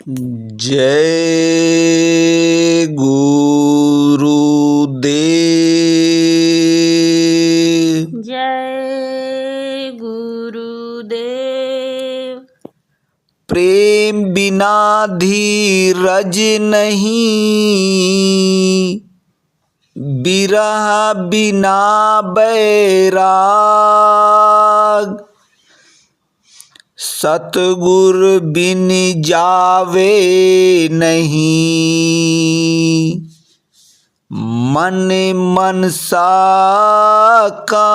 जय गुरुदेव। जय गुरुदेव। प्रेम बिना धीरज नहीं, बिरह बिना बैराग, सतगुर बिन जावे नहीं, मन मनसा का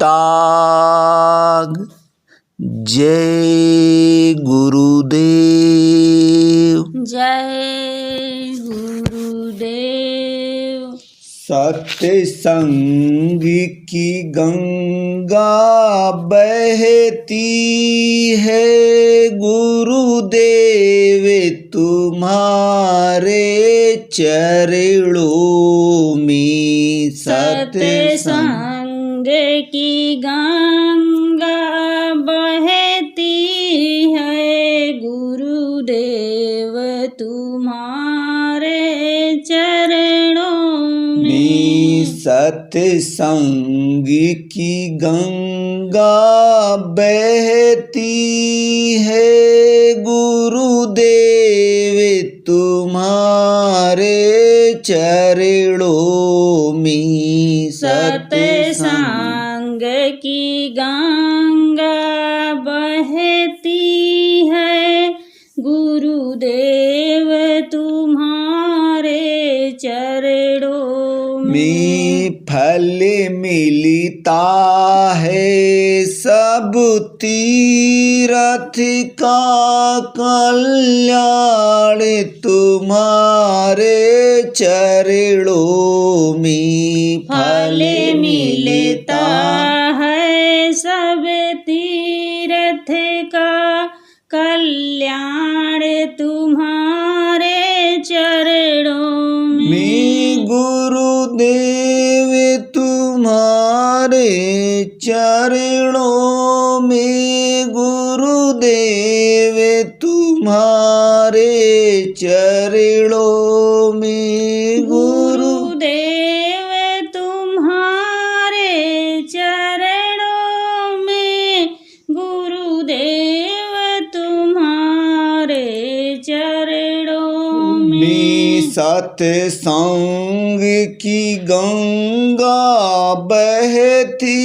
दाग। जय गुरुदेव। जय गुरुदेव। सत्संग की गंगा बहती है, गुरुदेव तुम्हारे चरणों में। सत्संग की गंगा बहती है, गुरुदेव तुम्हारे चरणों में। सत्संग की गंगा बहती है, गुरुदेव तुम्हारे चरणों में। सत्संग की गंगा बहती है, गुरुदेव तुम्हारे चरणों में। फल मिलता है सब तीरथ का, कल्याण तुम्हारे चरणों में। फल मिलता है सब तीर्थ का, कल्याण तुम्हारे चरणों में। गुरुदेव तुम्हारे चरणों में, गुरुदेव तुम्हारे चरणों में। गुरुदेव तुम्हारे चरणों में, गुरुदेव तुम्हारे चरणों में। सत्संग की गंगा बहती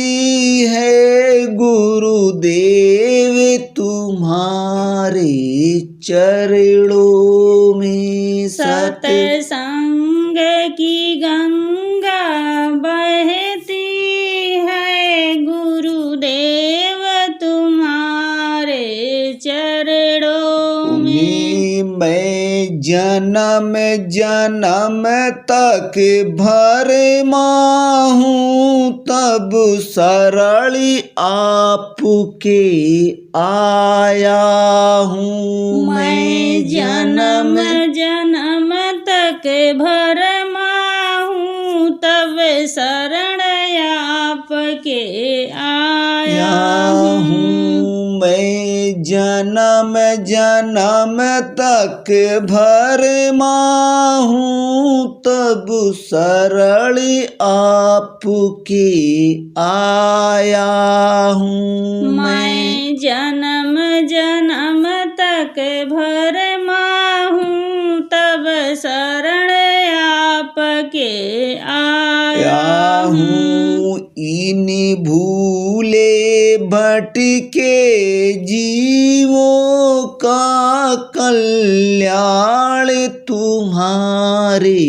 है, गुरुदेव तुम्हारे चरणों में। सत्संग की गंगा बहती है, गुरुदेव तुम्हारे चरणों में। मैं जन्म जन्म तक भरमा हूँ, तब शरण आपके आया हूँ। मैं जन्म जन्म तक भरमा हूँ, तब शरण आपके आया हूँ। मैं जन्म जन्म तक भरमा हूँ, तब शरण आपके आया हूँ। मैं जन्म जन्म तक भरमा हूँ, तब शरण आपके आया हूँ। इन भूले भटके जीवों का कल्याण तुम्हारे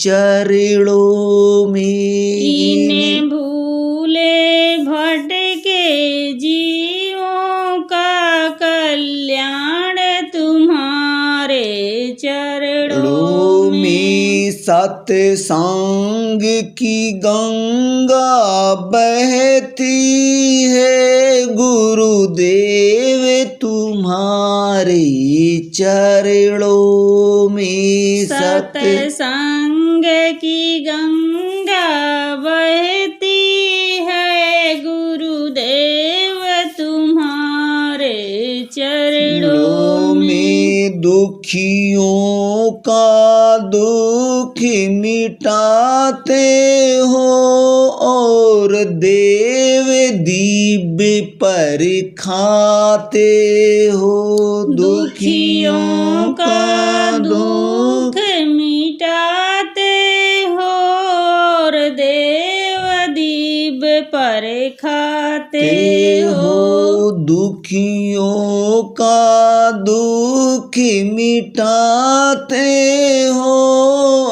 चरणों में। इन भूले भटके जीवों का कल्याण तुम्हारे चरणों में। सत्संग की गंगा बहती है, गुरुदेव तुम्हारे चरणों में। सत्संग की गंगा बहती है, गुरुदेव तुम्हारे चरणों में। दुखियों का दुख मिटाते हो और देव दिव्य पर खाते हो। दुखियों का दुख मिटाते हो और देव दिव्य पर खाते हो। दुखियों का दुख मिटाते हो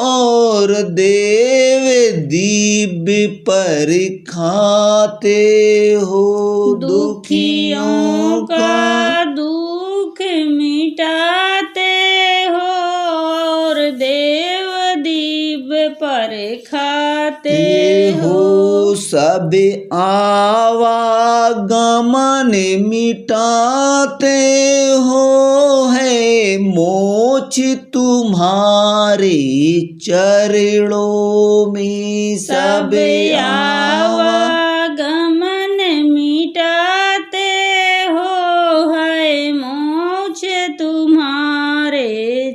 और देव दिव्य पर खाते हो। दुखियों का दुख मिटाते हो और देव दिव्य पर खाते हो। सब आवागमन मिटाते हो है मोक्ष तुम्हारे चरणों में। सब आवागमन मिटाते हो है मोक्ष तुम्हारे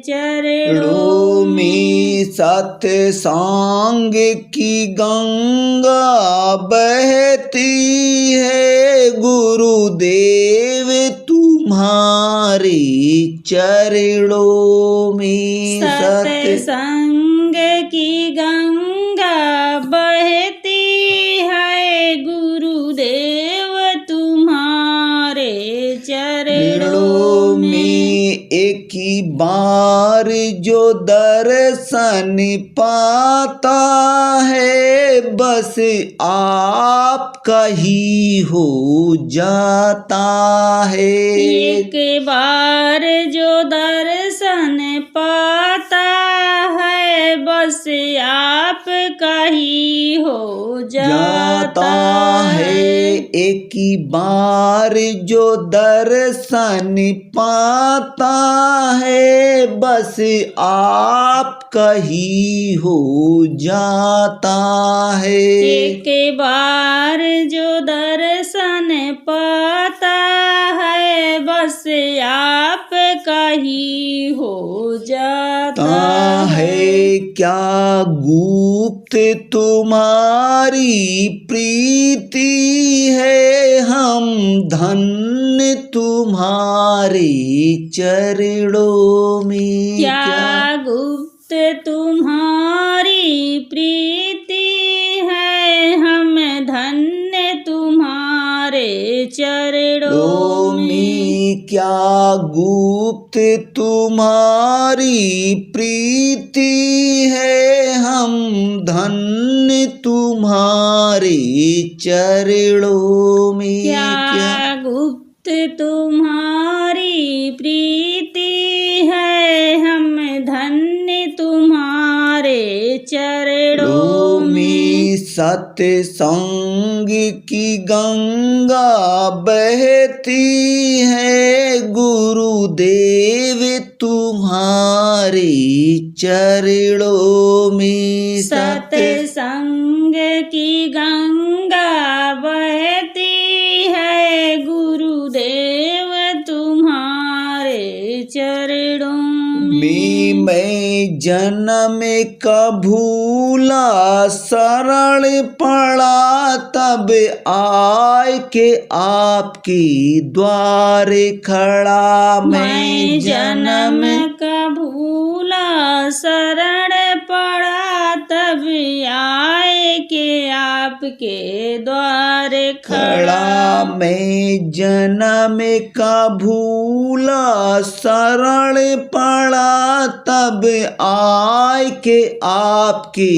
चरणों में। सत्संग की गंगा बहती है गुरुदेव तुम्हारे चरणों में। सत्संग की गंगा बहती है गुरुदेव तुम्हारे चरणों में। एक ही बार जो दर्शन पाता है बस आपका ही हो जाता है। एक बार जो दर्शन पाता है बस आपका ही हो जाता है। एक ही बार जो दर्शन पाता है बस आपका ही हो जाता है। एक बार जो दर्शन पाता है बस आपका ही हो जाता है। क्या गुप्त तुम्हारी प्रीति है हम धन्य तुम्हारे चरणों में। क्या गुप्त तुम्हारी प्रीति है हम धन्य तुम्हारे चरणों में। क्या गुप्त तुम्हारी प्रीति है हम धन्य तुम्हारे चरणों में। क्या गुप्त तुम्हारी प्रीति है हम धन्य तुम्हारे चरणों में। सत्संग की गंगा बहती है गुरुदेव तुम्हारे चरणों में। सत्संग की गंगा बहती है गुरुदेव तुम्हारे चरणों में। मैं जन्म का भूला शरण पड़ा तब आय के आपके द्वारे खड़ा। मैं जन्म का भूला शरण पड़ा तब आए के आपके द्वारे खड़ा। मैं जन्म का भूला शरण पड़ा तब आय के आपके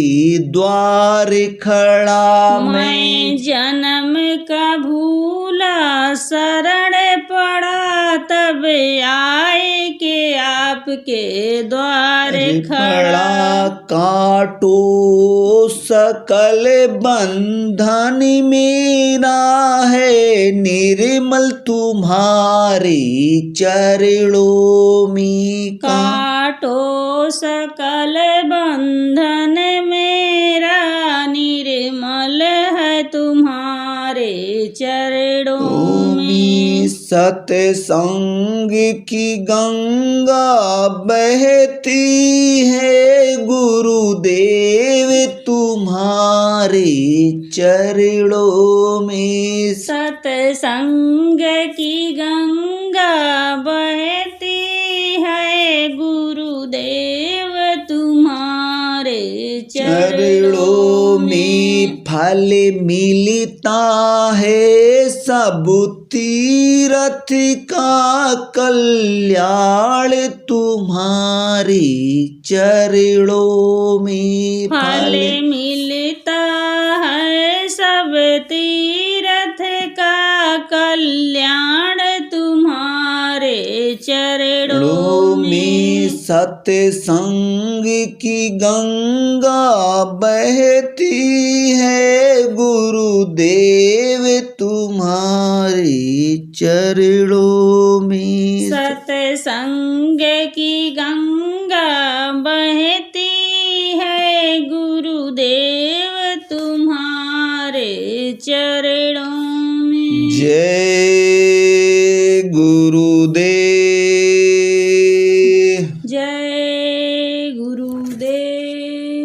द्वारे खड़ा। मैं जन्म का भूला शरण पड़ा तब आए के आपके द्वारे खड़ा। काटो सकल बंधन मेरा है निर्मल तुम्हारे चरणों में। काटो सकल बंधन मेरा निर्मल है तुम्हारे चरणों में। सत्संग की गंगा बहती है गुरुदेव तुम्हारे चरणों में। सत्संग की गंगा बहती है गुरुदेव तुम्हारे चरणों में। फल मिलता है सब तीर्थ का कल्याण तुम्हारे चरणों में। फल मिलता है सब तीर्थ का कल्याण तुम्हारे चरणों में। सत्संग की गंगा बहती है गुरुदेव तुम्हारे चरणों में। सत्संग की गंगा बहती है गुरुदेव तुम्हारे चरणों में। जय गुरुदेव।